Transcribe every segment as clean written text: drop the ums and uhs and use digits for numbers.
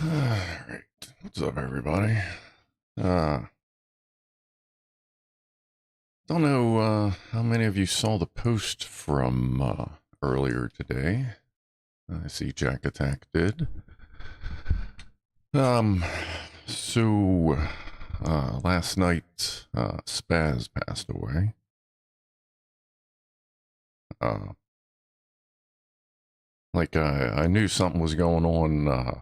Alright, what's up everybody? Don't know how many of you saw the post from earlier today. I see Jack Attack did. So last night Spaz passed away. I knew something was going on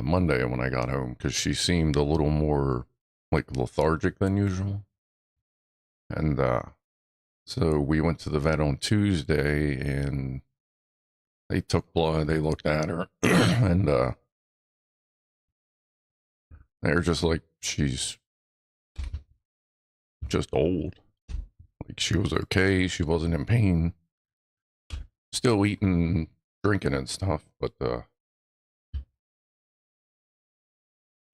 Monday when I got home, because she seemed a little more like lethargic than usual. And so we went to the vet on Tuesday and they took blood, they looked at her, and they're just like, she's just old. Like, she was okay, she wasn't in pain, still eating, drinking and stuff, but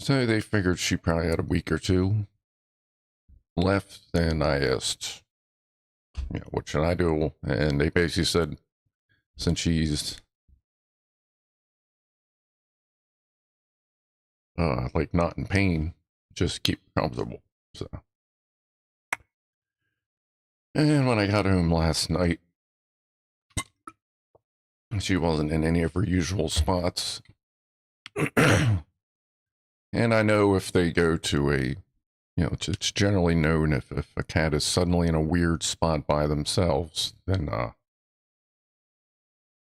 so they figured she probably had a week or two left. And I asked, what should I do? And they basically said, since she's like not in pain, just keep her comfortable. So, and when I got home last night, she wasn't in any of her usual spots. And I know if they go to a, it's generally known if a cat is suddenly in a weird spot by themselves, then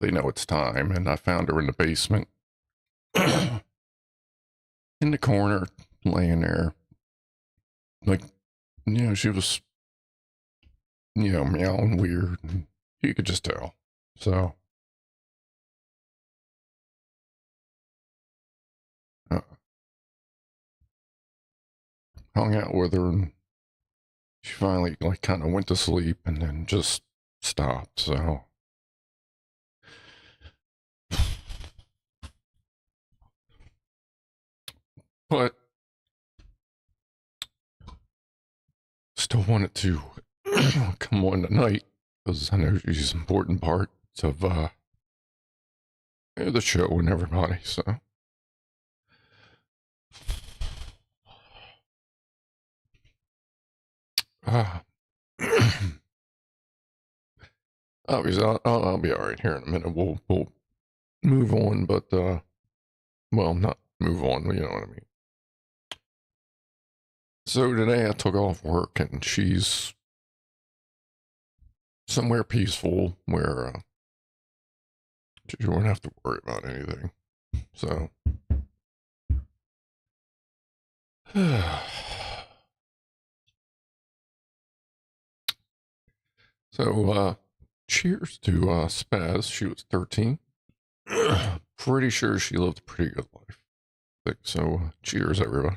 they know it's time. And I found her in the basement, in the corner, laying there. Like, she was, meowing weird. You could just tell. So, hung out with her, and she finally kind of went to sleep and then just stopped. So but still wanted to come on tonight because I know she's an important part of the show and everybody. So obviously I'll be all right here in a minute. We'll move on, but well, not move on, you know what I mean. So today I took off work and she's somewhere peaceful where she won't have to worry about anything. So so cheers to Spaz. She was 13. Pretty sure she lived a pretty good life. So cheers everybody.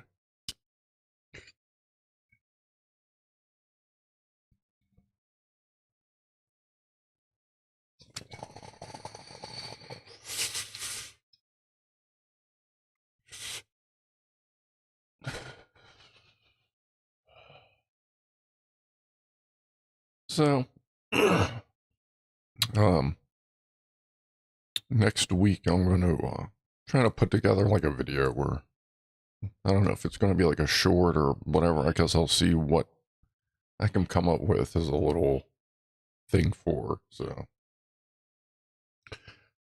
So next week I'm going to try to put together like a video where, I don't know if it's going to be like a short or whatever. I guess I'll see what I can come up with as a little thing for. So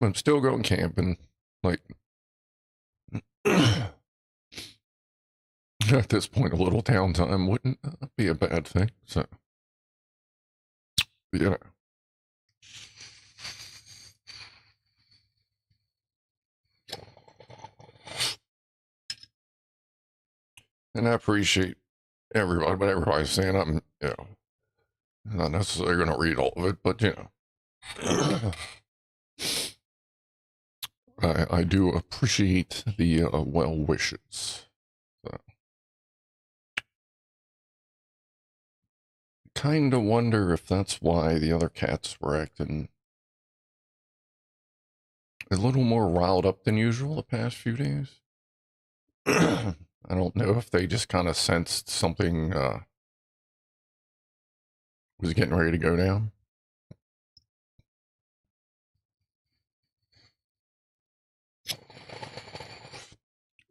I'm still going camping, like at this point a little downtime wouldn't be a bad thing. So and I appreciate everybody, but everybody's saying I'm, not necessarily going to read all of it, but I do appreciate the well wishes. So. Kind of wonder if that's why the other cats were acting a little more riled up than usual the past few days. I don't know if they just kind of sensed something was getting ready to go down.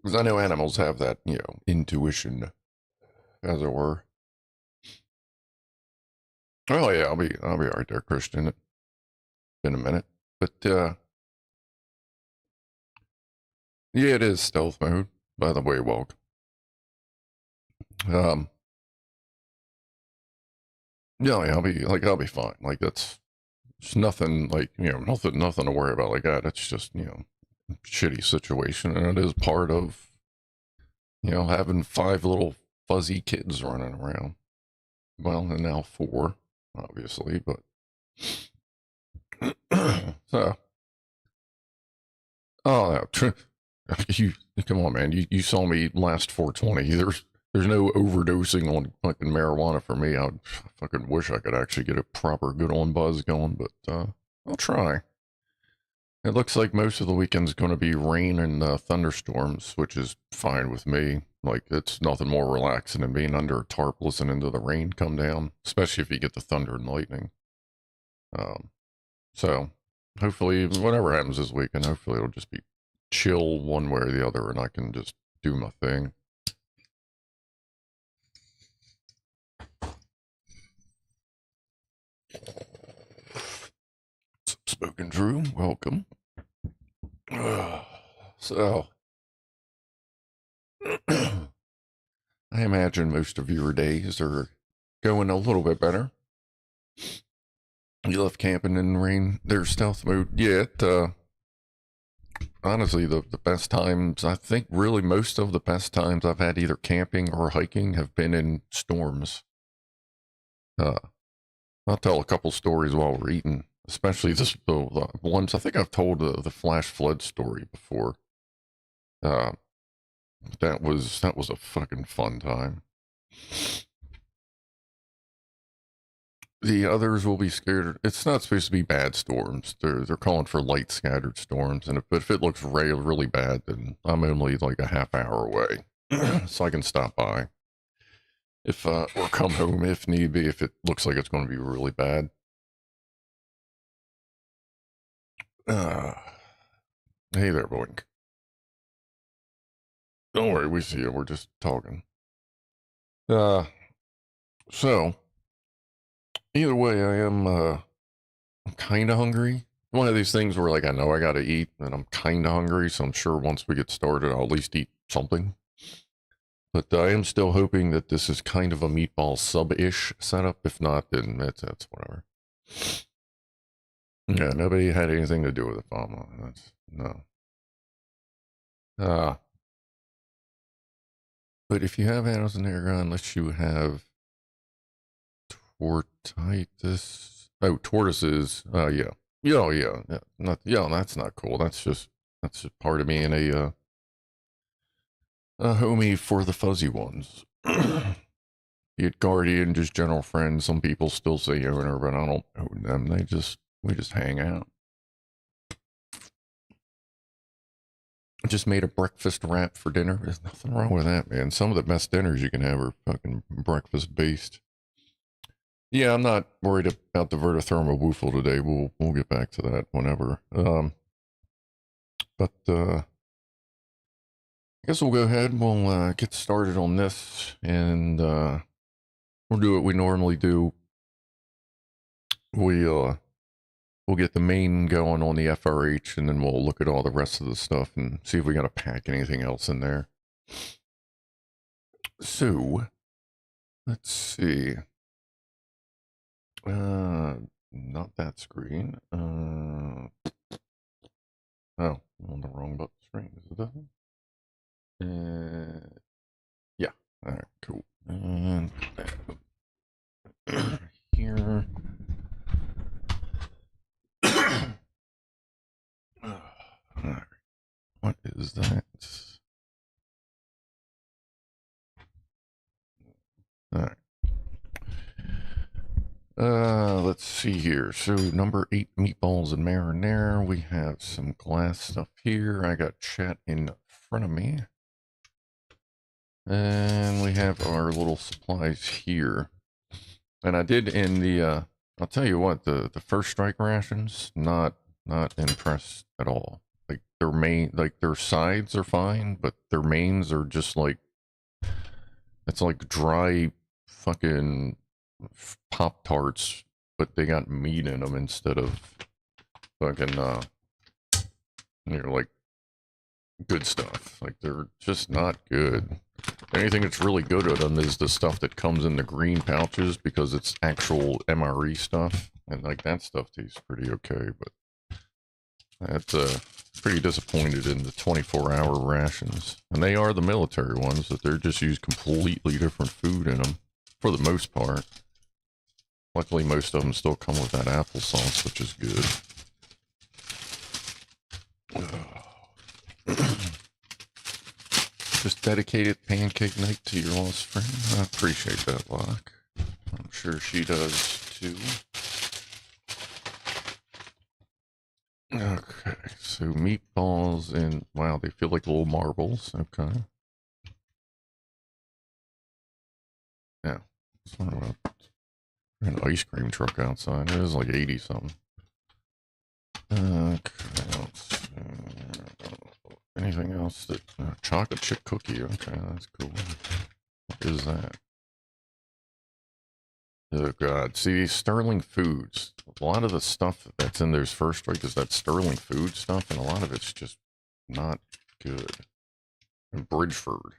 Because I know animals have that, intuition, as it were. Oh yeah, I'll be right there, Christian. It's been a minute, but yeah, it is stealth mode. By the way, Walk. Yeah, I'll be fine. Like that's it's nothing like nothing to worry about like that. It's just shitty situation, and it is part of having 5 little fuzzy kids running around. Well, and now 4, obviously, but so oh no, you come on, man. You saw me last 420. There's no overdosing on fucking marijuana for me. I fucking wish I could actually get a proper good on buzz going, but I'll try. It looks like most of the weekend's going to be rain and thunderstorms, which is fine with me. Like, it's nothing more relaxing than being under a tarp listening to the rain come down, especially if you get the thunder and lightning. So, hopefully, whatever happens this weekend, hopefully it'll just be chill one way or the other, and I can just do my thing. Spoken True, welcome. So, I imagine most of your days are going a little bit better. You left camping in the rain. There's stealth mode. Yeah, honestly, the best times, I think really most of the best times I've had either camping or hiking have been in storms. I'll tell a couple stories while we're eating, especially the ones, I think I've told the flash flood story before. That was a fucking fun time. The others will be scared. It's not supposed to be bad storms. They're calling for light scattered storms, and if it looks really bad, then I'm only like a half hour away, so I can stop by if or come home if need be. If it looks like it's going to be really bad. Hey there, Boink. Don't worry, we see you. We're just talking. So either way, I'm kind of hungry. One of these things where like I know I got to eat, and I'm kind of hungry, so I'm sure once we get started, I'll at least eat something. But I am still hoping that this is kind of a meatball sub-ish setup. If not, then that's whatever. Yeah, nobody had anything to do with it, Mama. That's no. But if you have animals in there, unless you have tortitis, tortoises. Yeah. Yeah. That's not cool. That's just part of being a homie for the fuzzy ones. Be it guardian, just general friend. Some people still say owner, but I don't own them. We just hang out. I just made a breakfast wrap for dinner. There's nothing wrong with that, man. Some of the best dinners you can have are fucking breakfast based. Yeah, I'm not worried about the vertithermal woofle today. We'll get back to that whenever. But I guess we'll go ahead. We'll get started on this, and we'll do what we normally do. We'll get the main going on the FRH, and then we'll look at all the rest of the stuff and see if we got to pack anything else in there. So, let's see. Not that screen. Oh, I'm on the wrong button screen. Is it that one? Yeah. All right, cool. And here. All right. What is that? All right. Let's see here. So number 8, meatballs and marinara. We have some glass stuff here. I got chat in front of me. And we have our little supplies here. And I did in the, I'll tell you what, the first strike rations, not impressed at all. Like their main, like their sides are fine, but their mains are just like, it's like dry fucking Pop Tarts, but they got meat in them instead of fucking like good stuff. Like they're just not good. Anything that's really good at them is the stuff that comes in the green pouches because it's actual MRE stuff, and like that stuff tastes pretty okay. But that's pretty disappointed in the 24-hour rations, and they are the military ones, that they're just use completely different food in them for the most part. Luckily, most of them still come with that applesauce, which is good. Just dedicated pancake night to your lost friend. I appreciate that, Locke. I'm sure she does too. Okay, so meatballs and wow, they feel like little marbles. Okay. Yeah. Sort of an ice cream truck outside. It was like 80 something. Okay, let's see. Anything else that chocolate chip cookie? Okay, that's cool. What is that? Oh god, see, Sterling Foods. A lot of the stuff that's in those first strike is that Sterling Food stuff, and a lot of it's just not good. And Bridgeford.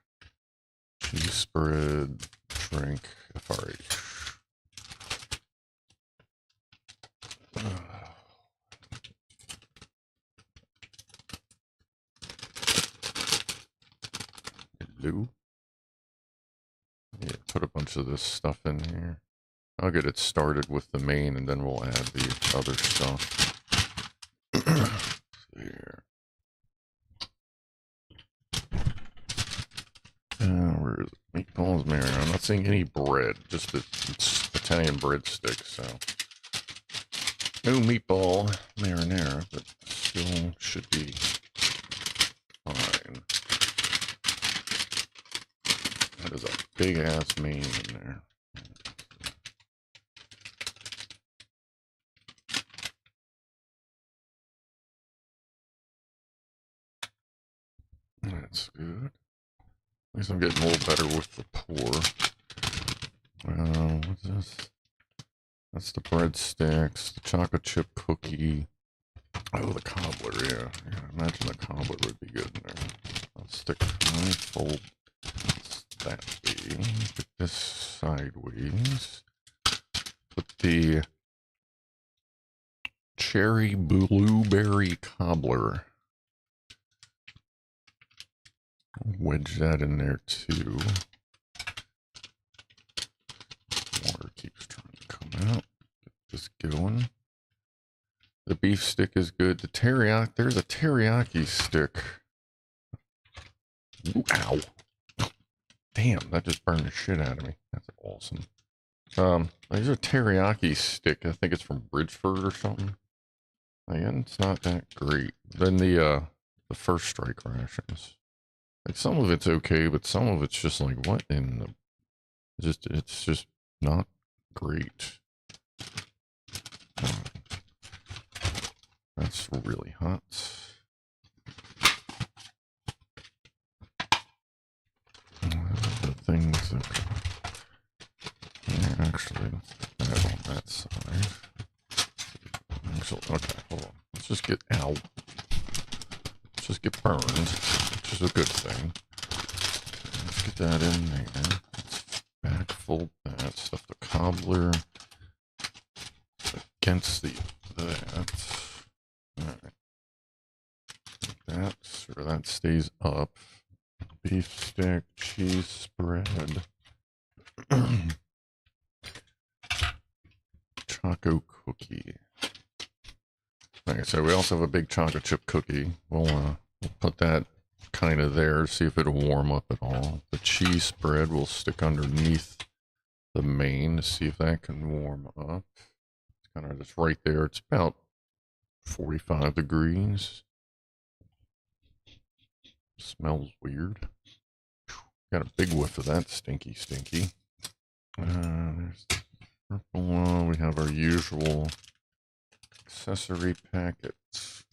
Cheese spread, drink, FRH. Hello? Yeah, put a bunch of this stuff in here. I'll get it started with the main, and then we'll add the other stuff. Here. Where is it? Meatballs, marinara. I'm not seeing any bread, just it's Italian breadstick, so. No meatball marinara, but still should be fine. That is a big ass main in there. That's good. At least I'm getting a little better with the pour. What's this? That's the breadsticks, the chocolate chip cookie. Oh, the cobbler, yeah. Yeah, imagine the cobbler would be good in there. I'll stick my fold. That way. Put this sideways. Put the cherry blueberry cobbler. Wedge that in there too. Water keeps trying to come out. Get this going. The beef stick is good. The teriyaki, there's a teriyaki stick. Ooh, ow. Damn, that just burned the shit out of me. That's awesome. There's a teriyaki stick. I think it's from Bridgeford or something. Again, it's not that great. Then the first strike rations. Like some of it's okay, but some of it's just like what in the it's just not great. That's really hot. The things that yeah, actually let's put that on that side. Actually, okay, hold on. Let's just get out. Let's just get burned, which is a good thing. Let's get that in there. Let's back fold that stuff. The cobbler against that. Alright. That, sure, that stays up. Beef stick, cheese spread. Choco cookie. Okay, so we also have a big chocolate chip cookie. We'll put that kind of there, see if it'll warm up at all. The cheese spread will stick underneath the main to see if that can warm up. It's kind of just right there. It's about 45 degrees. Smells weird. Got a big whiff of that stinky. There's the purple one. We have our usual accessory packets.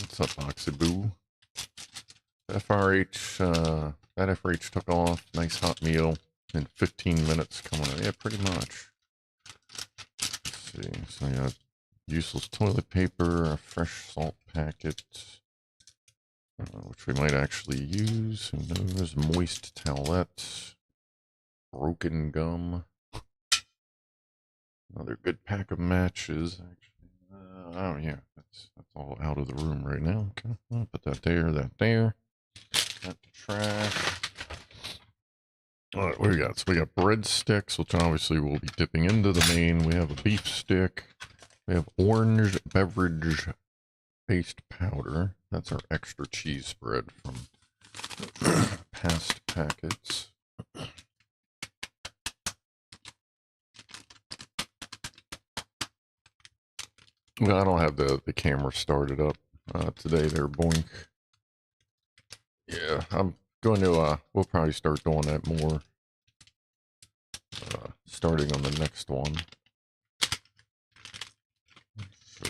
What's up, Oxyboo? FRH, that FRH took off. Nice hot meal in 15 minutes coming up. Yeah, pretty much. Let's see. So, yeah, useless toilet paper, a fresh salt packet, which we might actually use. Who knows? Moist towelette, broken gum. Another good pack of matches, actually. Oh, yeah, that's all out of the room right now. Okay, I'll put that there, that there. That trash. All right, what do we got? So we got breadsticks, which obviously we'll be dipping into the main. We have a beef stick. We have orange beverage paste powder. That's our extra cheese spread from past packets. Well, I don't have the camera started up today there, Boink. Yeah, I'm going to, we'll probably start doing that more. Starting on the next one. So,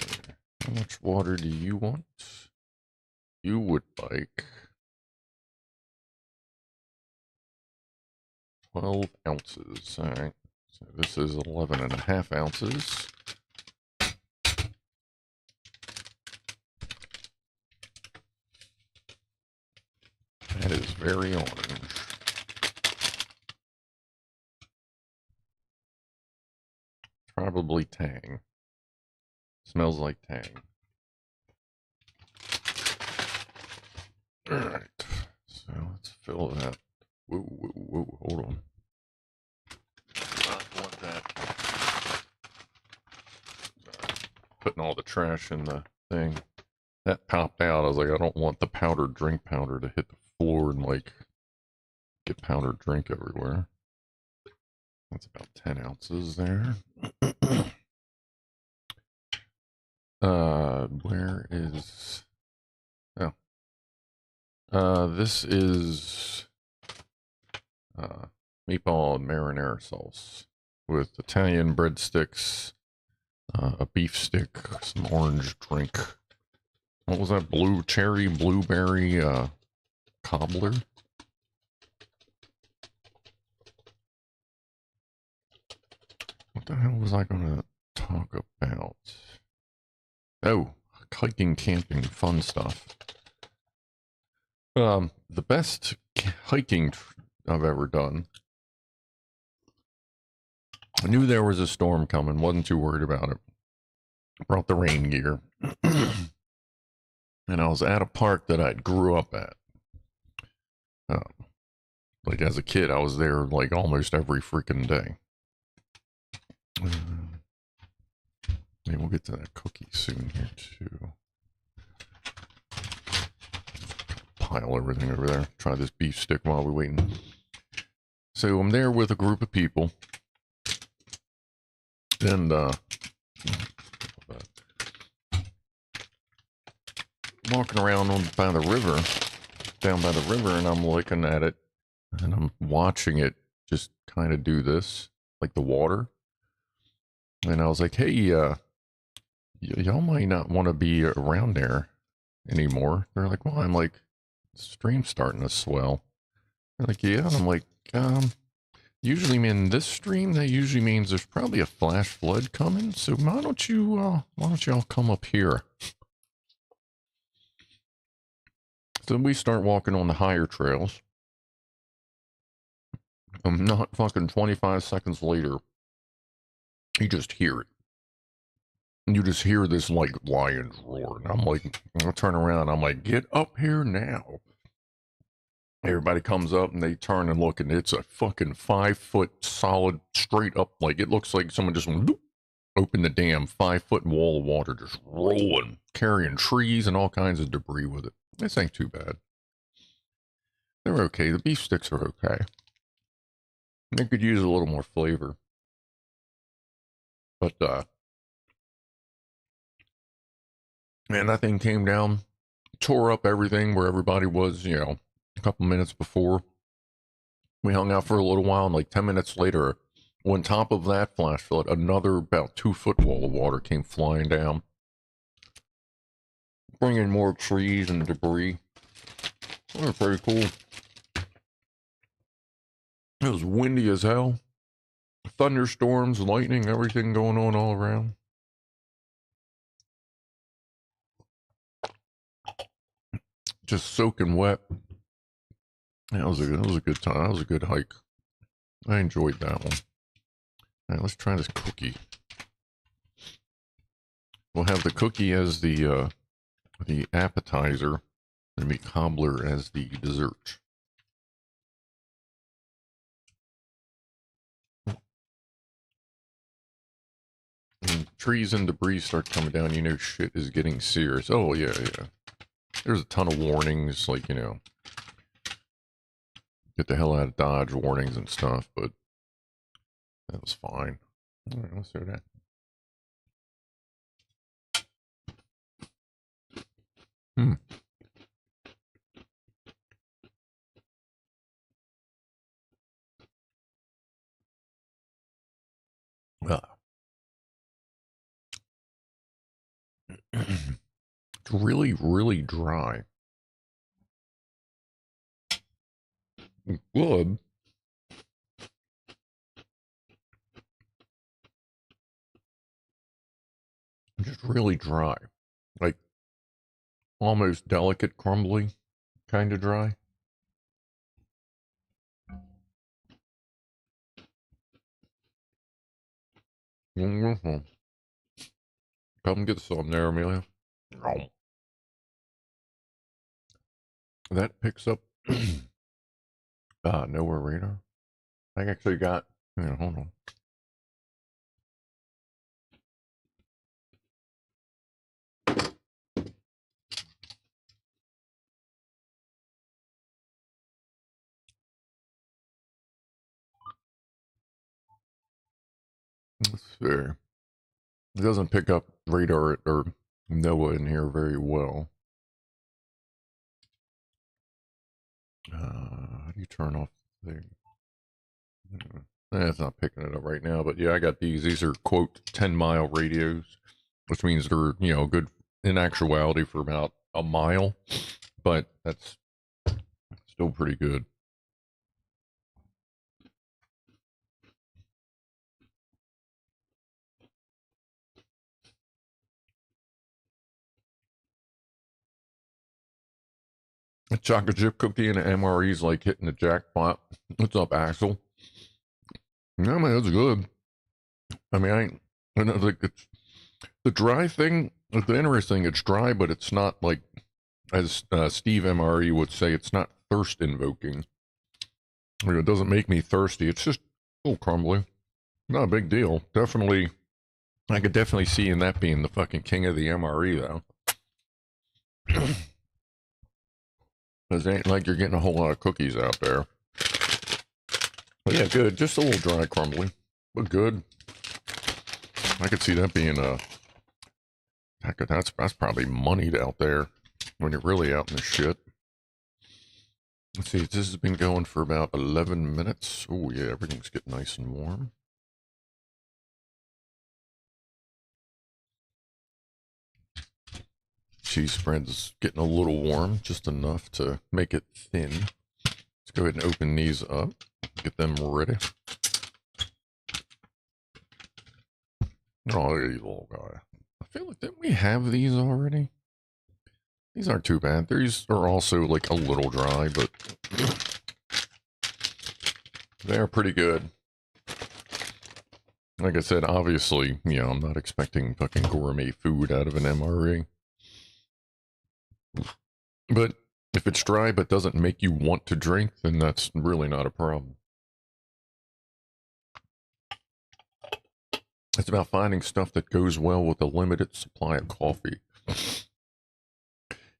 how much water do you want? You would like 12 ounces. All right. So this is 11.5 ounces. That is very orange. Probably Tang. Smells like Tang. Alright. So let's fill that. Whoa, whoa, whoa, hold on. Not want that. Putting all the trash in the thing. That popped out. I was like, I don't want the powdered drink powder to hit the floor and like get powdered drink everywhere. That's about 10 ounces there. Where is... Oh. This is meatball and marinara sauce with Italian breadsticks, a beef stick, some orange drink. What was that? Blue cherry, blueberry, cobbler? What the hell was I gonna talk about? Oh, hiking, camping, fun stuff. The best hiking I've ever done. I knew there was a storm coming, wasn't too worried about it. Brought the rain gear. And I was at a park that I grew up at. Like as a kid, I was there like almost every freaking day. Maybe we'll get to that cookie soon here too. Pile everything over there. Try this beef stick while we're waiting. So I'm there with a group of people. And walking around by the river, down by the river, and I'm looking at it, and I'm watching it just kind of do this, like the water. And I was like, hey, y'all might not want to be around there anymore. They're like, well, I'm like, the stream's starting to swell. They're like, yeah. And I'm like, usually in this stream, that usually means there's probably a flash flood coming. So why don't y'all come up here? So we start walking on the higher trails. Not fucking 25 seconds later, you just hear it. You just hear this like lion's roar. And I'm like, I turn around, I'm like, get up here now. Everybody comes up and they turn and look, and it's a fucking 5 foot solid straight up. Like it looks like someone just went, opened the damn 5 foot wall of water, just rolling, carrying trees and all kinds of debris with it. This ain't too bad. They're okay. The beef sticks are okay. They could use a little more flavor. But, man, that thing came down, tore up everything where everybody was, you know, a couple minutes before. We hung out for a little while, and like 10 minutes later, on top of that flash flood, another about 2 foot wall of water came flying down. bringing more trees and debris. That was pretty cool. It was windy as hell. Thunderstorms, lightning, everything going on all around. Just soaking wet. That was a good time. That was a good hike. I enjoyed that one. All right, let's try this cookie. We'll have the cookie as the appetizer, and the cobbler as the dessert. When trees and debris start coming down, you know shit is getting serious. Oh, yeah. There's a ton of warnings, like, you know, get the hell out of Dodge warnings and stuff, but that was fine. All right, let's do that. It's really, really dry. Good. Just really dry. Like, almost delicate, crumbly kind of dry. Come get some there, Amelia. That picks up nowhere radar. I actually got, hold on. Let's see. It doesn't pick up radar or NOAA in here very well. How do you turn off the thing? It's not picking it up right now, but yeah, I got these. These are, quote, 10-mile radios, which means they're, you know, good in actuality for about a mile, but that's still pretty good. A chocolate chip cookie and an MRE is like hitting the jackpot. What's up, Axel? No, man, that's good. I mean, I know, like, it's the dry thing. The interesting, it's dry, but it's not like, as Steve MRE would say, it's not thirst invoking. It doesn't make me thirsty. It's just a little crumbly. Not a big deal. Definitely, I could definitely see in that being the fucking king of the MRE, though. Because it ain't like you're getting a whole lot of cookies out there. But yeah, good. Just a little dry, crumbly, but good. I could see that being a. That's probably moneyed out there when you're really out in the shit. Let's see. This has been going for about 11 minutes. Oh yeah, everything's getting nice and warm. Cheese spread's getting a little warm, just enough to make it thin. Let's go ahead and open these up, get them ready. Oh, look at these little guy. I feel like, didn't we have these already? These aren't too bad. These are also like a little dry, but they're pretty good. Like I said, obviously, you know, I'm not expecting fucking gourmet food out of an MRE. But if it's dry but doesn't make you want to drink, then that's really not a problem. It's about finding stuff that goes well with a limited supply of coffee.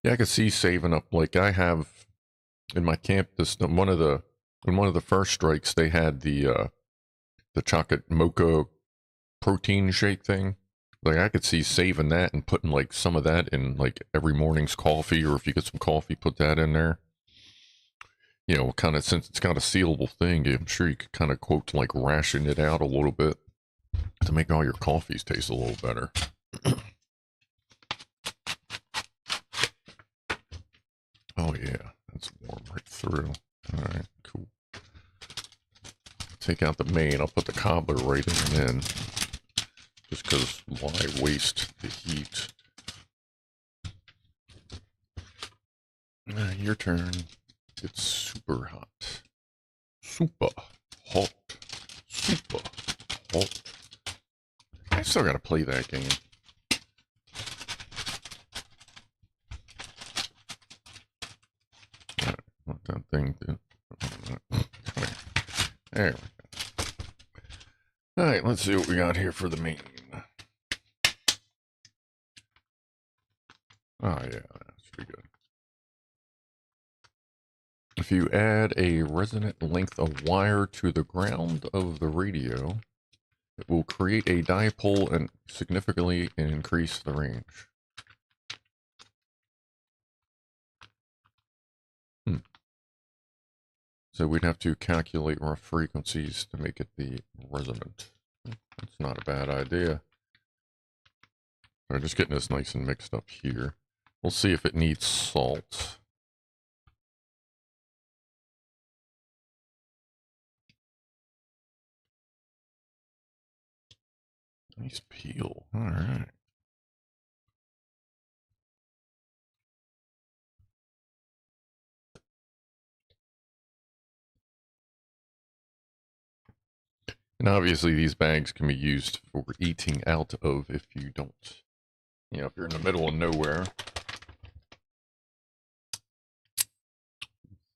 Yeah, I could see saving up. Like I have in my camp, in one of the first strikes, they had the chocolate mocha protein shake thing. Like I could see saving that and putting like some of that in like every morning's coffee, or if you get some coffee, put that in there. You know, kind of, since it's got a sealable thing, I'm sure you could kind of, quote, like ration it out a little bit to make all your coffees taste a little better. yeah, that's warm right through. All right, cool. Take out the main. I'll put the cobbler right in. Just because why waste the heat? Your turn. It's super hot. Super hot. Super hot. I still gotta play that game. Alright, what that thing do? There we go. Alright, let's see what we got here for the main. Oh yeah, that's pretty good. If you add a resonant length of wire to the ground of the radio, it will create a dipole and significantly increase the range. So we'd have to calculate rough frequencies to make it the resonant. That's not a bad idea. We're just getting this nice and mixed up here. We'll see if it needs salt. Nice peel. All right. And obviously these bags can be used for eating out of if you don't, if you're in the middle of nowhere.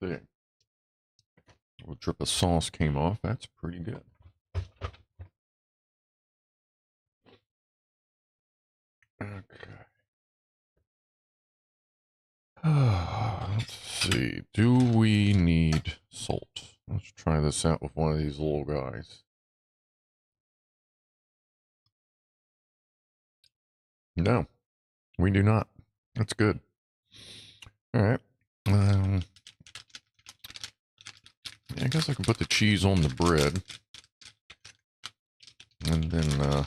There. A little drip of sauce came off. That's pretty good. Okay. Let's see. Do we need salt? Let's try this out with one of these little guys. No, we do not. That's good. All right. I guess I can put the cheese on the bread. And then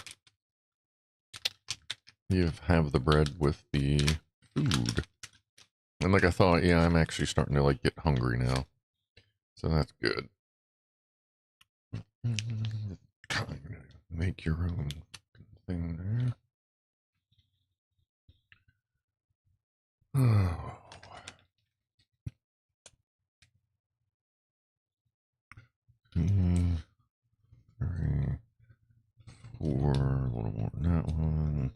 you have the bread with the food. And like I thought, yeah, I'm actually starting to get hungry now. So that's good. Make your own thing there. Oh. 2, 3, 4, a little more than that one.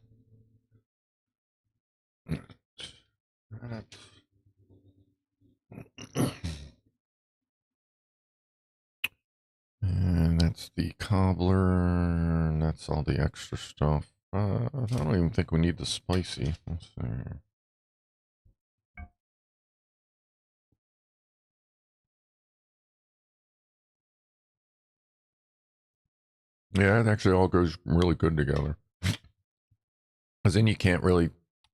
That. And that's the cobbler, and that's all the extra stuff. I don't even think we need the spicy. Let's see. Yeah, it actually all goes really good together. Because then you can't really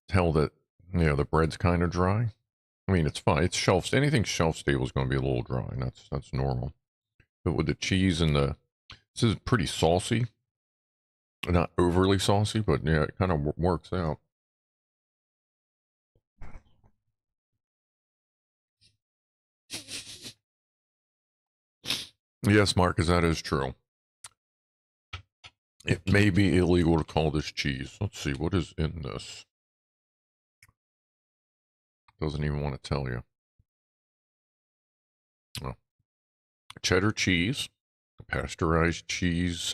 tell that, the bread's kind of dry. I mean, it's fine. It's shelf. Anything shelf stable is going to be a little dry. That's normal. But with the cheese and this is pretty saucy. Not overly saucy, but yeah, it kind of works out. Yes, Marcus, that is true. It may be illegal to call this cheese. Let's see, what is in this? Doesn't even want to tell you. Oh. Cheddar cheese, pasteurized cheese,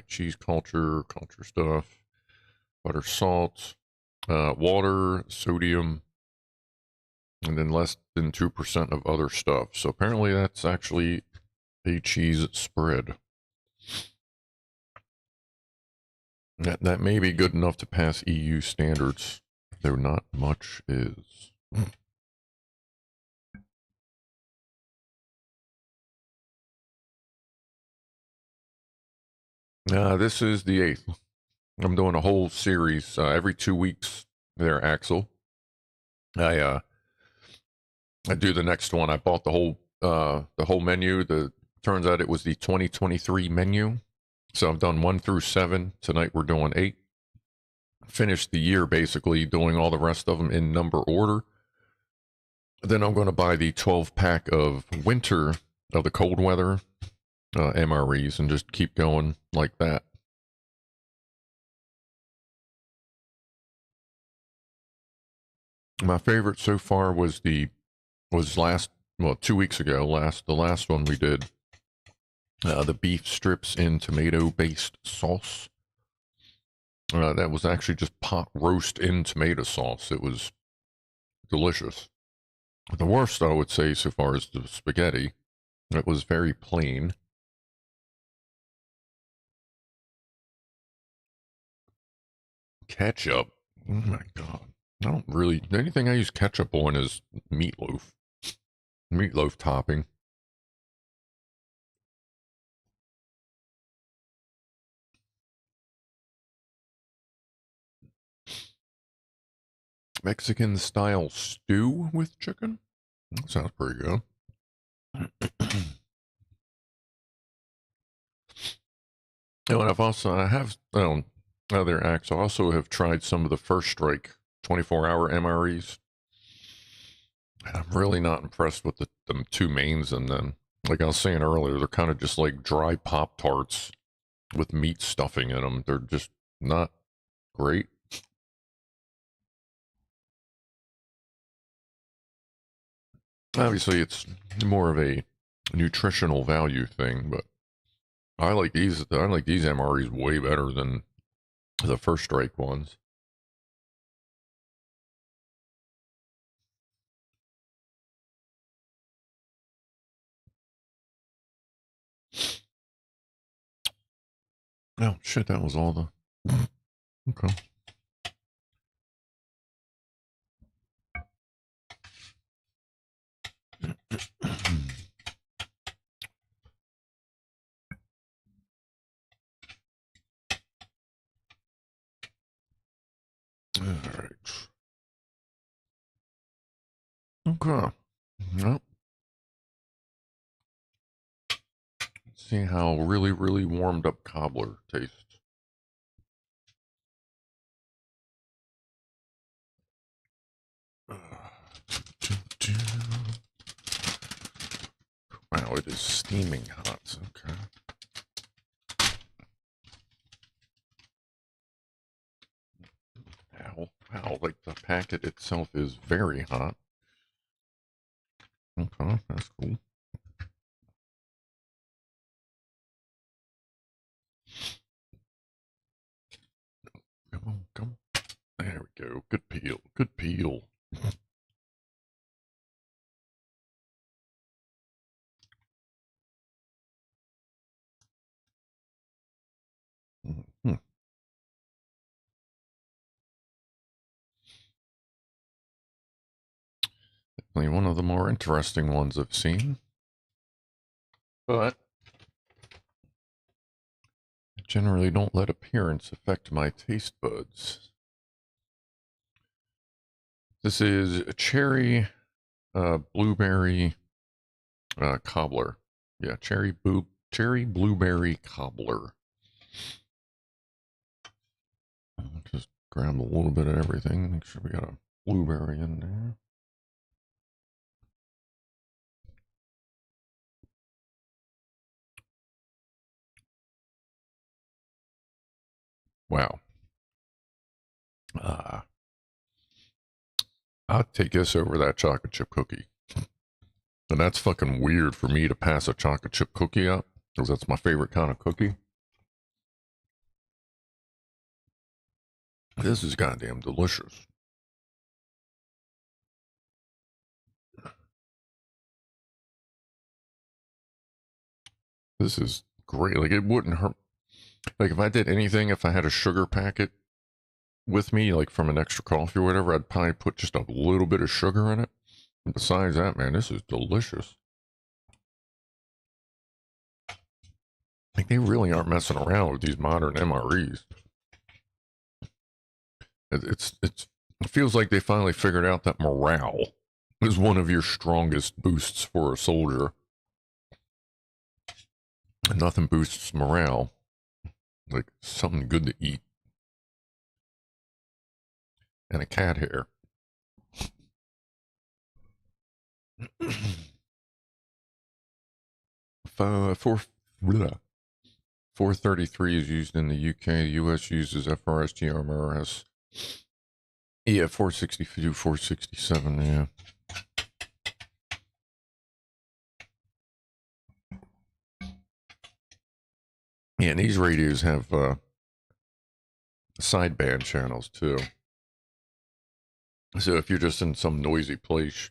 cheese culture stuff, butter, salt, water, sodium, and then less than 2% of other stuff. So apparently that's actually a cheese spread. That may be good enough to pass EU standards, though not much is. This is the 8th. I'm doing a whole series every 2 weeks there, Axel. I do the next one. I bought the whole menu. Turns out it was the 2023 menu. So I've done 1 through 7. Tonight we're doing 8. Finished the year basically doing all the rest of them in number order. Then I'm going to buy the 12-pack of winter of the cold weather MREs and just keep going like that. My favorite so far was 2 weeks ago. The last one we did, the beef strips in tomato-based sauce. That was actually just pot roast in tomato sauce. It was delicious. The worst, I would say, so far is the spaghetti. It was very plain. Ketchup. Oh my god. I don't really. The only thing I use ketchup on is meatloaf. Meatloaf topping. Mexican style stew with chicken? That sounds pretty good. Oh, and I have other acts. I also have tried some of the First Strike 24-hour MREs. And I'm really not impressed with the two mains in them. Like I was saying earlier, they're kind of just like dry Pop Tarts with meat stuffing in them. They're just not great. Obviously, it's more of a nutritional value thing, but I like these. I like these MREs way better than the First Strike ones. Oh shit, that was all the. Okay. All right. Okay. Well, let's see how really, really warmed up cobbler tastes. Wow, it is steaming hot. Okay. Wow, like the packet itself is very hot. Okay, that's cool. Come on, come on. There we go. Good peel. Good peel. Mm-hmm. Definitely one of the more interesting ones I've seen. But I generally don't let appearance affect my taste buds. This is a cherry blueberry cobbler. Yeah, cherry blueberry cobbler. Just grab a little bit of everything. Make sure we got a blueberry in there. Wow. I'll take this over that chocolate chip cookie. And that's fucking weird for me to pass a chocolate chip cookie up, because that's my favorite kind of cookie. This is goddamn delicious. This is great. Like, it wouldn't hurt. Like, if I did anything, if I had a sugar packet with me, like from an extra coffee or whatever, I'd probably put just a little bit of sugar in it. And besides that, man, this is delicious. Like, they really aren't messing around with these modern MREs. It feels like they finally figured out that morale is one of your strongest boosts for a soldier. And nothing boosts morale like something good to eat and a cat hair. Four, bleh. 433 is used in the UK. The US uses FRSG RMRS. Yeah, 462, 467, yeah. Yeah, and these radios have sideband channels too. So if you're just in some noisy place,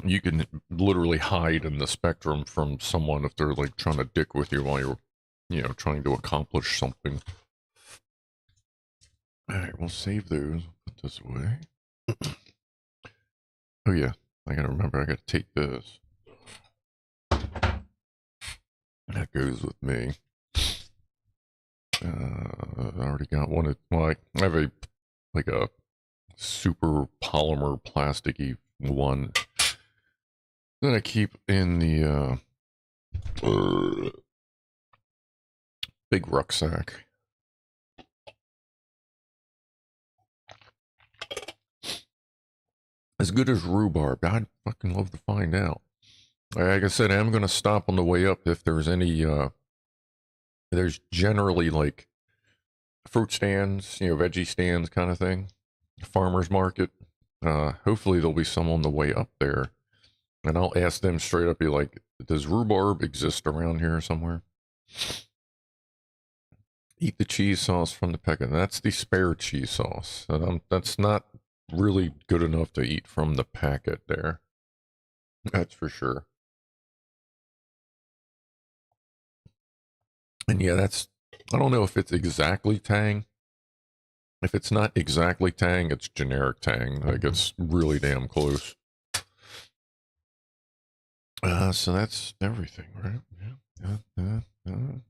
you can literally hide in the spectrum from someone if they're like trying to dick with you while you're, trying to accomplish something. All right, we'll save those. Put this away. Oh yeah, I gotta remember. I gotta take this. That goes with me. I already got one. Well, I have a super polymer plasticky one that I keep in the big rucksack. As good as rhubarb. I'd fucking love to find out. Like I said, I'm going to stop on the way up if there's any, there's generally like fruit stands, veggie stands kind of thing. Farmer's market. Hopefully there'll be some on the way up there. And I'll ask them straight up, be like, does rhubarb exist around here somewhere? Eat the cheese sauce from the packet. That's the spare cheese sauce. That's not really good enough to eat from the packet there. That's for sure. And yeah, I don't know if it's exactly Tang. If it's not exactly Tang, it's generic Tang. Like, it's really damn close. So that's everything, right? Yeah. And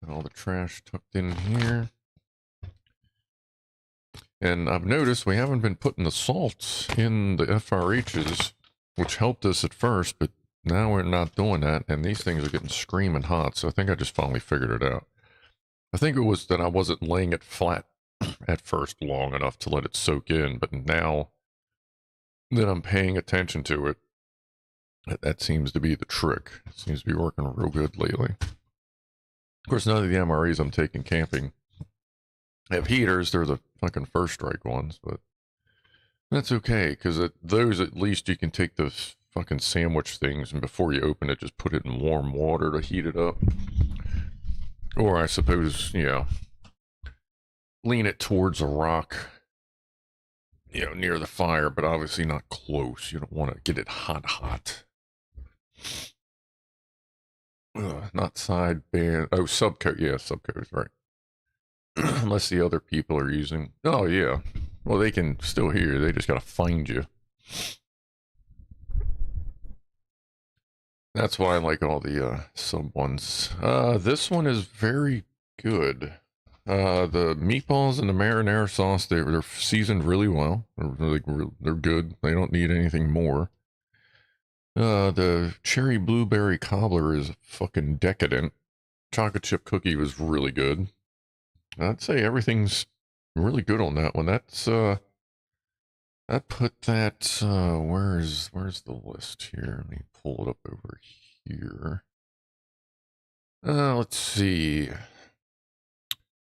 all the trash tucked in here. And I've noticed we haven't been putting the salts in the FRHs, which helped us at first, but now we're not doing that, and these things are getting screaming hot, so I think I just finally figured it out. I think it was that I wasn't laying it flat at first long enough to let it soak in, but now that I'm paying attention to it, that seems to be the trick. It seems to be working real good lately. Of course, none of the MREs I'm taking camping have heaters. They're the fucking first strike ones, but that's okay, because those at least you can take those fucking sandwich things, and before you open it, just put it in warm water to heat it up. Or I suppose, lean it towards a rock, near the fire, but obviously not close. You don't want to get it hot. Not side band. Oh, subcoat. Yeah, subcoat, right. Unless the other people are using. Oh, yeah. Well, they can still hear. They just got to find you. That's why I like all the sub ones. This one is very good. The meatballs and the marinara sauce, they're seasoned really well. They're good. They don't need anything more. The cherry blueberry cobbler is fucking decadent. Chocolate chip cookie was really good. I'd say everything's really good on that one. That's I'd put that where's the list here? Let me pull it up over here. Let's see.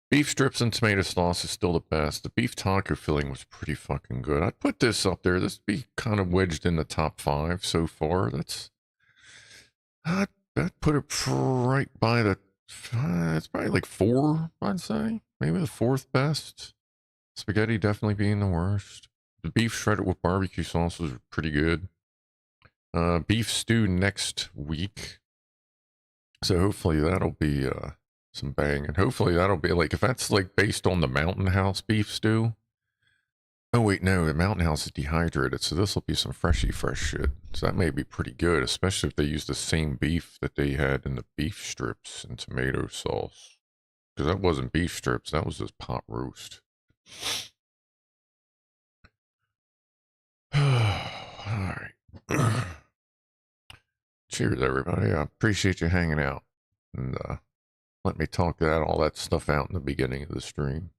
Beef strips and tomato sauce is still the best. The beef taco filling was pretty fucking good. I'd put this up there. This would be kind of wedged in the top 5 so far. I'd put it right by the, it's probably like 4, I'd say. Maybe the 4th best. Spaghetti definitely being the worst. The beef shredded with barbecue sauce was pretty good. Beef stew next week. So hopefully that'll be some bang, and hopefully that'll be like, if that's like based on the Mountain House beef stew. Oh wait, no, the Mountain House is dehydrated, so this will be some fresh shit. So that may be pretty good, especially if they use the same beef that they had in the beef strips and tomato sauce. Because that wasn't beef strips, that was just pot roast. Alright. Cheers, everybody. I appreciate you hanging out. And let me talk all that stuff out in the beginning of the stream.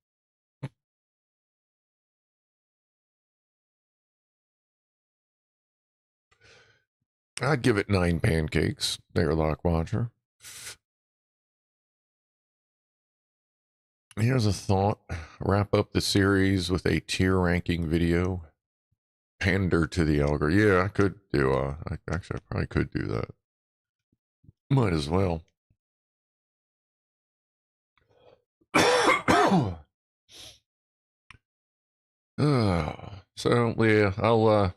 I'd give it 9 pancakes, Airlock Watcher. Here's a thought. Wrap up the series with a tier ranking video. Pander to the algorithm. Yeah, I could do, actually, I probably could do that. Might as well. So, yeah, I'll,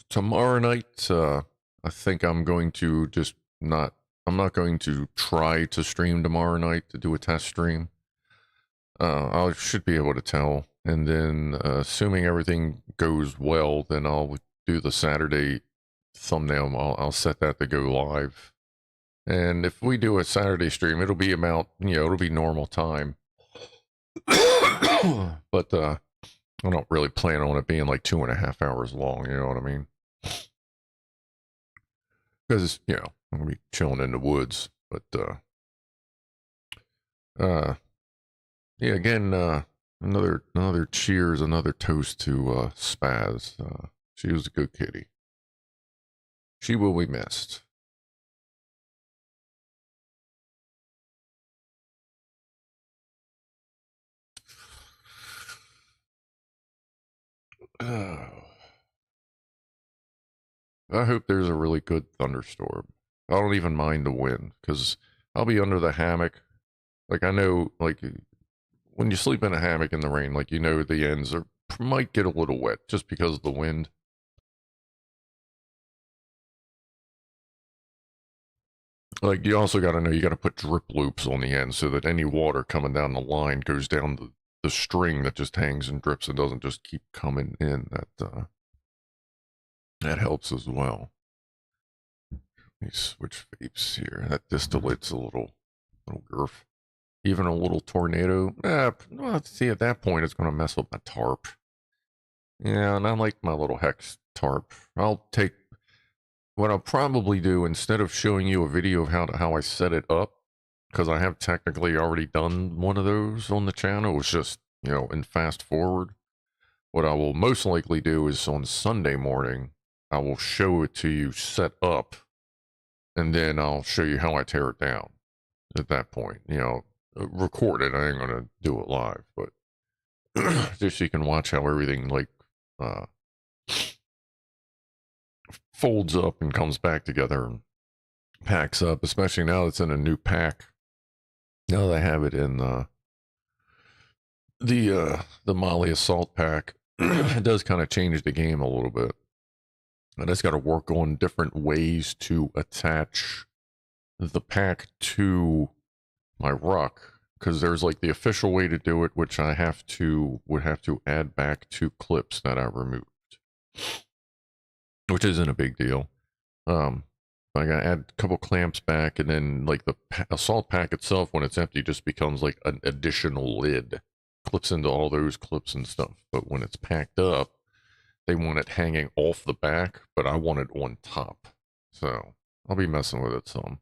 tomorrow night, I think I'm going to just not, I'm not going to try to stream tomorrow night to do a test stream. I should be able to tell. And then, assuming everything goes well, then I'll do the Saturday thumbnail. I'll set that to go live. And if we do a Saturday stream, it'll be about, it'll be normal time. But, I don't really plan on it being like 2.5 hours long, you know what I mean? Because, I'm going to be chilling in the woods. But, yeah, again, another cheers, another toast to Spaz. She was a good kitty. She will be missed. I hope there's a really good thunderstorm. I don't even mind the wind, because I'll be under the hammock. Like, I know, like, when you sleep in a hammock in the rain, like, the ends might get a little wet just because of the wind. Like, you also got to know you got to put drip loops on the end so that any water coming down the line goes down the string that just hangs and drips and doesn't just keep coming in. That helps as well. Let me switch vapes here. That distillate's a little girth. Even a little tornado. Well, see, at that point, it's going to mess with my tarp. Yeah, and I like my little hex tarp. What I'll probably do, instead of showing you a video of how I set it up, because I have technically already done one of those on the channel, it's just, in fast forward. What I will most likely do is on Sunday morning, I will show it to you set up, and then I'll show you how I tear it down at that point. Record it. I ain't going to do it live, but just so you can watch how everything, folds up and comes back together and packs up, especially now it's in a new pack. Now that I have it in the Molly Assault pack, it does kind of change the game a little bit. I just got to work on different ways to attach the pack to my ruck, because there's like the official way to do it, which I would have to add back 2 clips that I removed, which isn't a big deal. I gotta add a couple clamps back, and then like the assault pack itself, when it's empty, just becomes like an additional lid, clips into all those clips and stuff. But when it's packed up, they want it hanging off the back, but I want it on top. So I'll be messing with it some.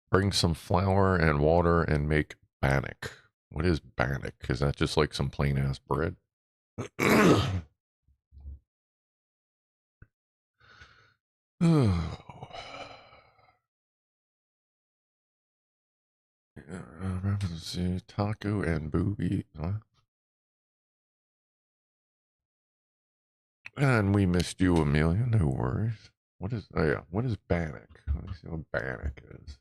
Bring some flour and water and make bannock. What is bannock? Is that just like some plain ass bread? Let's see, taco and booby. Huh? And we missed you, Amelia. No worries. What is? Oh yeah, what is bannock? Let me see what bannock is.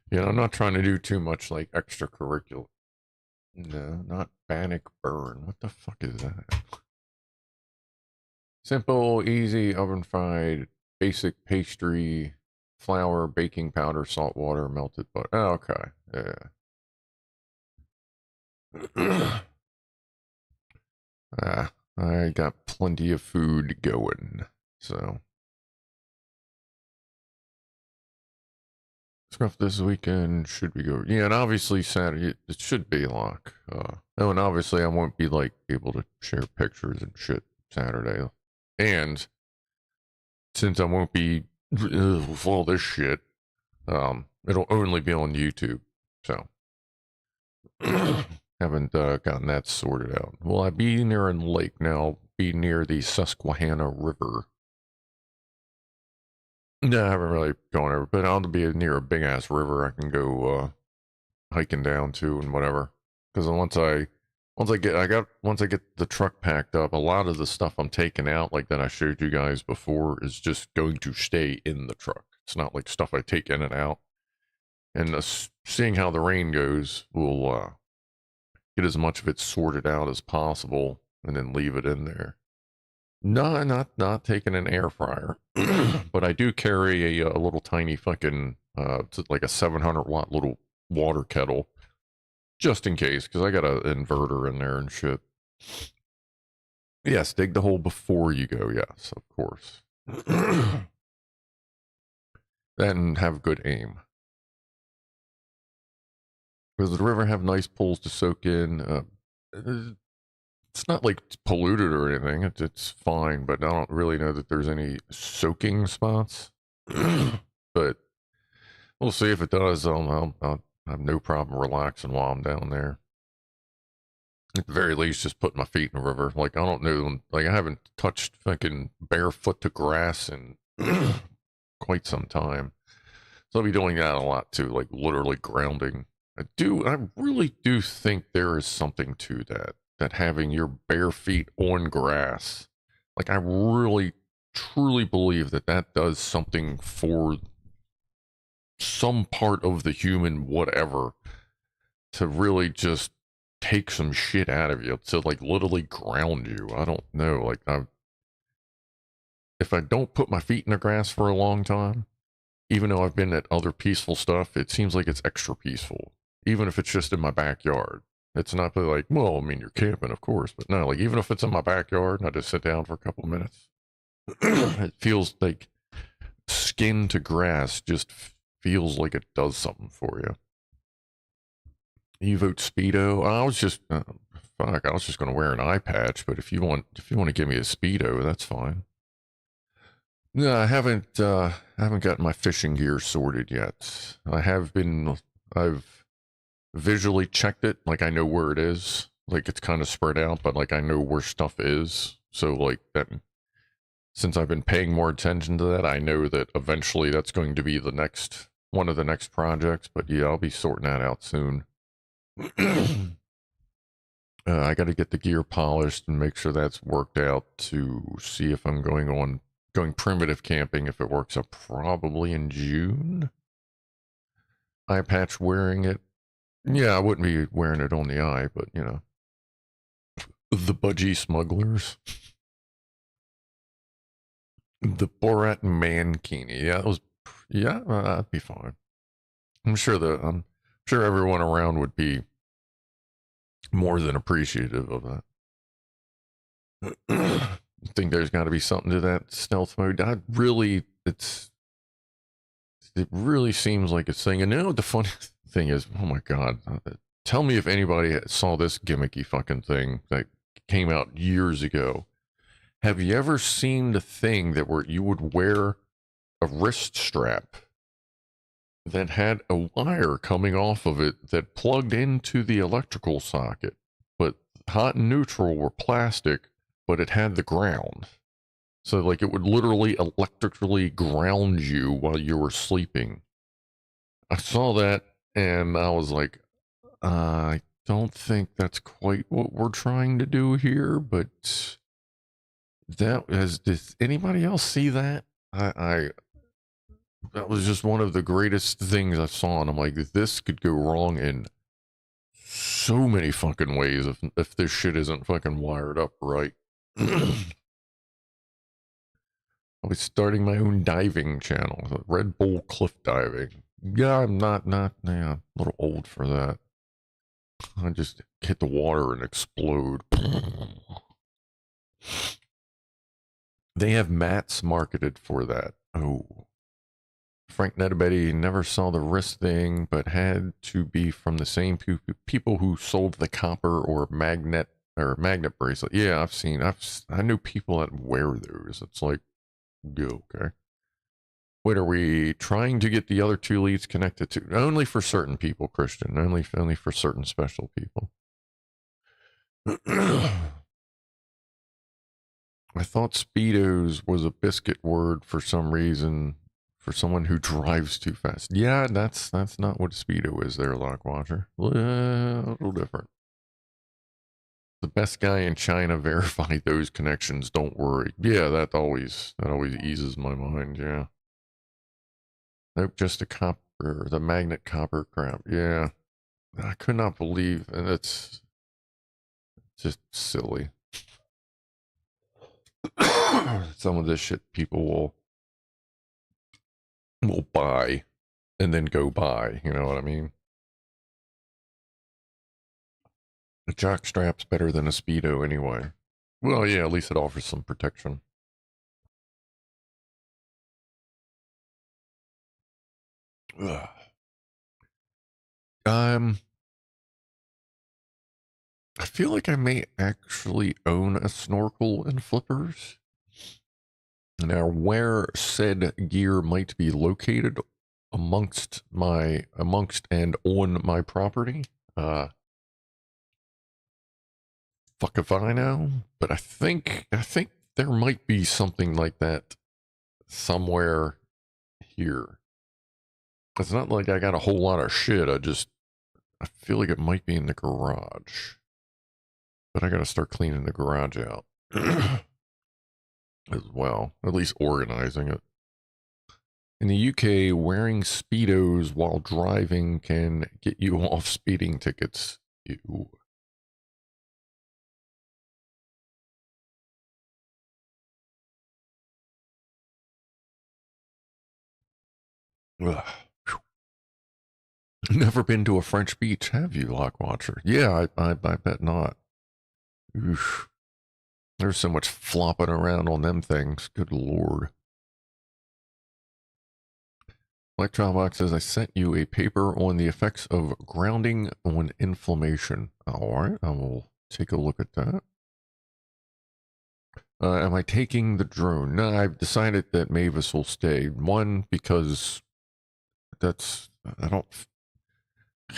Yeah, I'm not trying to do too much like extracurricular. No, not bannock burn. What the fuck is that? Simple, easy, oven fried, basic pastry, flour, baking powder, salt water, melted butter. Oh, okay. Yeah. I got plenty of food going, so. Scruff this weekend should be good. Yeah, and obviously Saturday, it should be like, oh, and obviously I won't be like able to share pictures and shit Saturday. And since I won't be with all this shit, it'll only be on YouTube, so. Haven't gotten that sorted out. Will I be near a lake now? Be near the Susquehanna River? No, I haven't really gone over, but I'll be near a big ass river I can go hiking down to and whatever. Because once I get the truck packed up, a lot of the stuff I'm taking out, like that I showed you guys before, is just going to stay in the truck. It's not like stuff I take in and out. And seeing how the rain goes, we'll get as much of it sorted out as possible and then leave it in there. No, not taking an air fryer, but I do carry a little tiny fucking it's like a 700-watt little water kettle, just in case, because I got an inverter in there and shit. Yes, dig the hole before you go. Yes, of course. Then have good aim. Does the river have nice pools to soak in? It's not like it's polluted or anything. It's fine, but I don't really know that there's any soaking spots. But we'll see if it does. I'll have no problem relaxing while I'm down there. At the very least, just put my feet in the river. Like, I don't know. Like, I haven't touched fucking barefoot to grass in quite some time. So I'll be doing that a lot too, like literally grounding. I really do think there is something to that having your bare feet on grass. Like, I really, truly believe that does something for some part of the human whatever to really just take some shit out of you, to like literally ground you. I don't know. Like, if I don't put my feet in the grass for a long time, even though I've been at other peaceful stuff, it seems like it's extra peaceful. Even if it's just in my backyard. It's not really like, well, I mean, you're camping, of course, but no, like, even if it's in my backyard and I just sit down for a couple of minutes, it feels like skin to grass just feels like it does something for you. You vote Speedo? I was just, fuck, I was just going to wear an eye patch, but if you want to give me a Speedo, that's fine. No, I haven't gotten my fishing gear sorted yet. I've visually checked it, like I know where it is. Like, it's kind of spread out, but like I know where stuff is. So like that, since I've been paying more attention to that, I know that eventually that's going to be one of the next projects. But yeah, I'll be sorting that out soon. I got to get the gear polished and make sure that's worked out to see if I'm going primitive camping, if it works out, probably in June. Eye patch wearing it. Yeah, I wouldn't be wearing it on the eye, but you know. The budgie smugglers. The Borat mankini. Yeah, that'd be fine. I'm sure everyone around would be more than appreciative of that. I think there's got to be something to that stealth mode. It really seems like it's saying, and now the funny thing is, oh my god, tell me if anybody saw this gimmicky fucking thing that came out years ago. Have you ever seen the thing where you would wear a wrist strap that had a wire coming off of it that plugged into the electrical socket, but hot and neutral were plastic, but it had the ground. So like it would literally electrically ground you while you were sleeping. I saw that and I was like, I don't think that's quite what we're trying to do here, but did anybody else see that? That was just one of the greatest things I saw, and I'm like, this could go wrong in so many fucking ways if this shit isn't fucking wired up right. I'll be starting my own diving channel, Red Bull cliff diving. Yeah, I'm not, yeah, a little old for that. I just hit the water and explode. They have mats marketed for that. Oh. Frank Netabetty never saw the wrist thing, but had to be from the same people who sold the copper or magnet bracelet. Yeah, I know people that wear those. It's like, okay. Wait, are we trying to get the other two leads connected to? Only for certain people, Christian. Only for certain special people. I thought Speedos was a biscuit word for some reason for someone who drives too fast. Yeah, that's not what a Speedo is there, Lockwatcher. A little different. The best guy in China verified those connections, don't worry. Yeah, that always eases my mind, yeah. Nope, just a copper, the magnet copper crap. Yeah. I could not believe, and it's just silly. Some of this shit people will buy and then go buy, you know what I mean? A jock strap's better than a Speedo anyway. Well, yeah, at least it offers some protection. Ugh. I feel like I may actually own a snorkel and flippers. Now, where said gear might be located amongst and on my property, fuck if I know. But I think there might be something like that somewhere here. It's not like I got a whole lot of shit. I feel like it might be in the garage. But I gotta start cleaning the garage out as well. At least organizing it. In the UK, wearing Speedos while driving can get you off speeding tickets. Ew. Ugh. Never been to a French beach, have you, Lockwatcher? Yeah, I bet not. Oof. There's so much flopping around on them things. Good lord. Electronbox says, I sent you a paper on the effects of grounding on inflammation. Alright, I will take a look at that. Am I taking the drone? No, I've decided that Mavis will stay. One, because I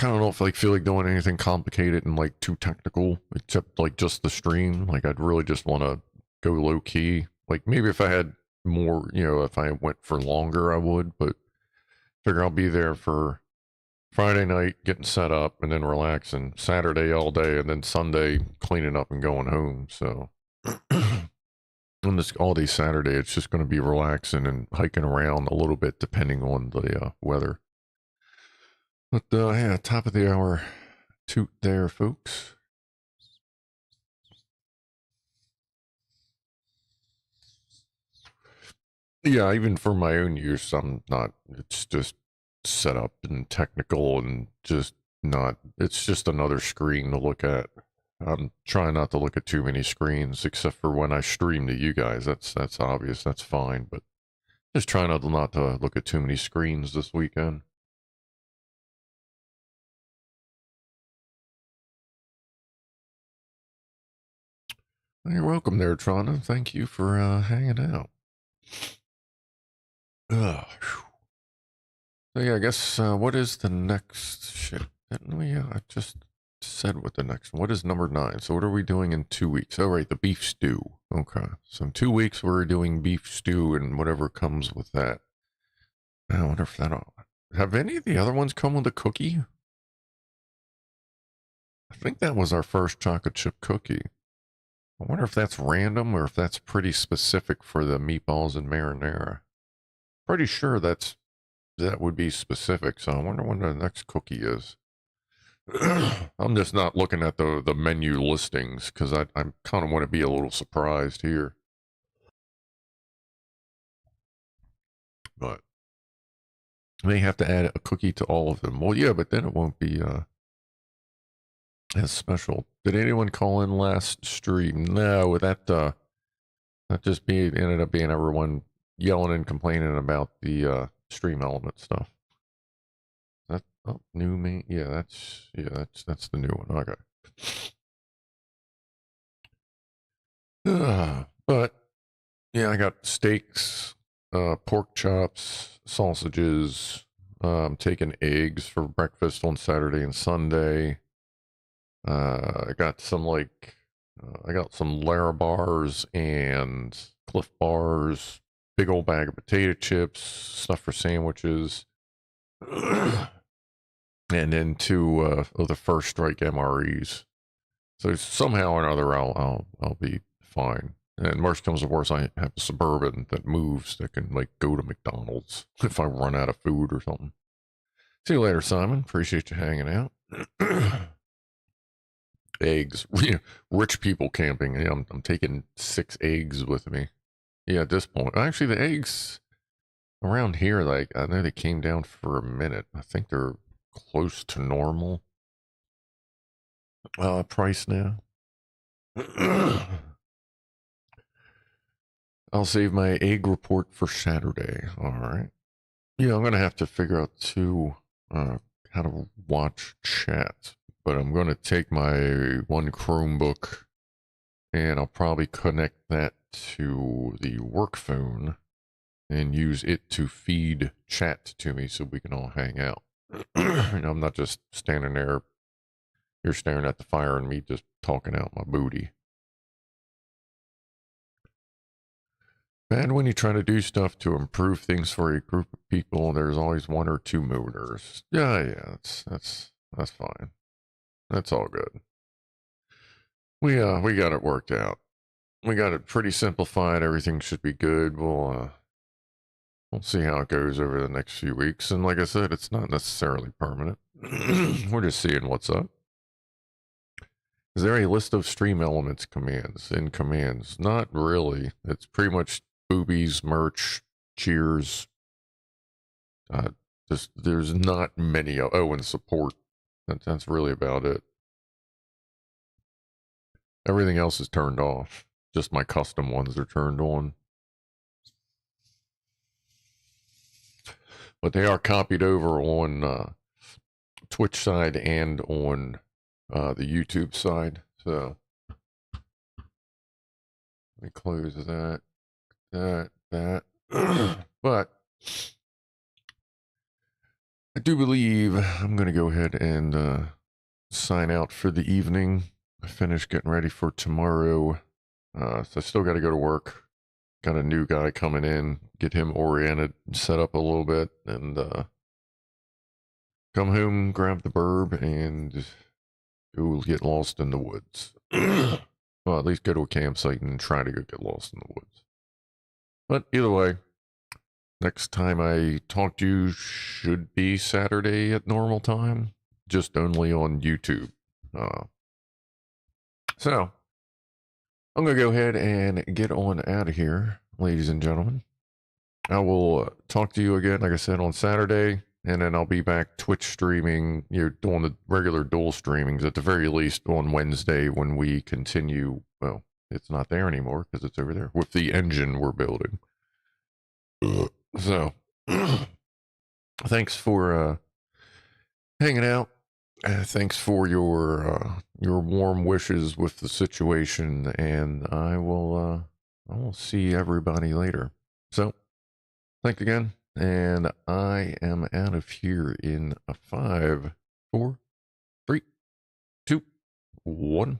don't know if I feel like doing anything complicated and like too technical, except like just the stream. Like I'd really just want to go low key. Like maybe if I had more, if I went for longer, I would, but figure I'll be there for Friday night, getting set up and then relaxing, Saturday all day, and then Sunday cleaning up and going home. So on this all day Saturday, it's just going to be relaxing and hiking around a little bit depending on the weather. But yeah, top of the hour toot there, folks. Yeah, even for my own use, I'm not, it's just set up and technical and just not, it's just another screen to look at. I'm trying not to look at too many screens, except for when I stream to you guys. That's obvious, that's fine, but just trying not to look at too many screens this weekend. You're welcome there, Trona. Thank you for hanging out. So yeah, I guess what is the next shit? I just said what the next one. What is number 9? So what are we doing in 2 weeks? Oh right, the beef stew. Okay. So in 2 weeks we're doing beef stew and whatever comes with that. I wonder if that'll have any of the other ones come with a cookie? I think that was our first chocolate chip cookie. I wonder if that's random or if that's pretty specific for the meatballs and marinara. Pretty sure that would be specific, so I wonder when the next cookie is. I'm just not looking at the menu listings because I kind of want to be a little surprised here. But they have to add a cookie to all of them. Well, yeah, but then it won't be as special. Did anyone call in last stream? No, that just ended up being everyone yelling and complaining about the stream element stuff. That new me? Yeah, that's the new one. Okay. But yeah, I got steaks, pork chops, sausages. I'm taking eggs for breakfast on Saturday and Sunday. I got some like I got some Larabars and Cliff Bars, big old bag of potato chips, stuff for sandwiches, and then two of the First Strike MREs. So somehow or another, I'll be fine. And worst comes to worst, I have a Suburban that moves that can like go to McDonald's if I run out of food or something. See you later, Simon. Appreciate you hanging out. Eggs, rich people camping. Yeah, I'm taking 6 eggs with me. Yeah, at this point, actually, the eggs around here, like I know they came down for a minute. I think they're close to normal price now. I'll save my egg report for Saturday. All right. Yeah, I'm gonna have to figure out too how to watch chat, but I'm gonna take my one Chromebook and I'll probably connect that to the work phone and use it to feed chat to me so we can all hang out. I'm not just standing there, you're staring at the fire and me just talking out my booty. Bad when you try to do stuff to improve things for a group of people. There's always one or two mooders. Yeah, that's fine. That's all good. We got it worked out. We got it pretty simplified. Everything should be good. We'll see how it goes over the next few weeks. And like I said, it's not necessarily permanent. We're just seeing what's up. Is there a list of stream elements commands in commands? Not really. It's pretty much boobies, merch, cheers. There's not many. And support. That's really about it. Everything else is turned off. Just my custom ones are turned on. But they are copied over on Twitch side and on the YouTube side. So let me close that. But I do believe I'm going to go ahead and sign out for the evening. I finished getting ready for tomorrow. So I still got to go to work. Got a new guy coming in, get him oriented, set up a little bit, and come home, grab the burb, and go get lost in the woods. Well, at least go to a campsite and try to go get lost in the woods. But either way, next time I talk to you should be Saturday at normal time, just only on YouTube. So, I'm going to go ahead and get on out of here, ladies and gentlemen. I will talk to you again, like I said, on Saturday, and then I'll be back Twitch streaming, doing the regular dual streamings at the very least on Wednesday when we continue. Well, it's not there anymore because it's over there with the engine we're building. So, thanks for hanging out. Thanks for your warm wishes with the situation, and I will see everybody later. So, thanks again, and I am out of here in a 5, 4, 3, 2, 1.